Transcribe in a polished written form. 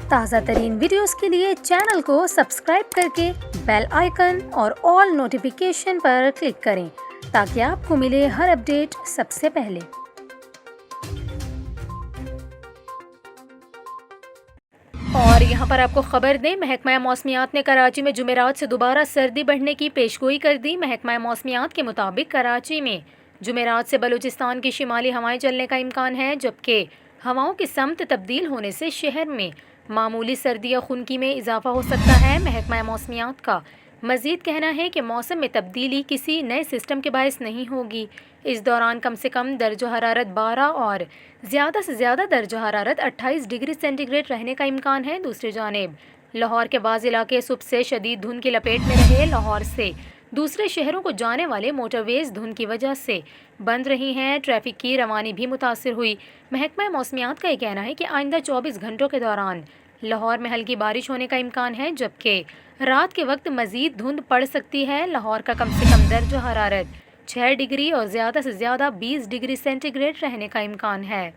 ताज़ा तरीन वीडियोस के लिए चैनल को सब्सक्राइब करके बेल आइकन और ऑल नोटिफिकेशन पर क्लिक करें ताकि आपको मिले हर अपडेट सबसे पहले। और यहाँ पर आपको खबर दें, महकमा मौसमियात ने कराची में जुमेरात से दोबारा सर्दी बढ़ने की पेशगोई कर दी। महकमा मौसमियात के मुताबिक कराची में जुमेरात से बलूचिस्तान की शिमाली हवाएं चलने का इम्कान है, जबकि हवाओं की समत तब्दील होने से शहर में मामूली सर्दी या खुनकी में इजाफा हो सकता है। महकमा मौसमियात का मज़ीद कहना है कि मौसम में तब्दीली किसी नए सिस्टम के बायस नहीं होगी। इस दौरान कम से कम दर्जो हरारत 12 और ज़्यादा से ज़्यादा दर्जो हरारत 28 डिग्री सेंटीग्रेड रहने का इम्कान है। दूसरी जानिब लाहौर के बाज़ इलाके सुबह से शदीद धुंध की लपेट में रहे। लाहौर से दूसरे शहरों को जाने वाले मोटरवेज धुंध की वजह से बंद रही हैं। ट्रैफिक की रवानी भी मुतासिर हुई। महकमा मौसमियात का ये कहना है कि आइंदा 24 घंटों के दौरान लाहौर में हल्की बारिश होने का इम्कान है, जबकि रात के वक्त मज़ीद धुंध पड़ सकती है। लाहौर का कम से कम दर्जो हरारत 6 डिग्री और ज़्यादा से ज़्यादा 20 डिग्री सेंटीग्रेड रहने का इम्कान है।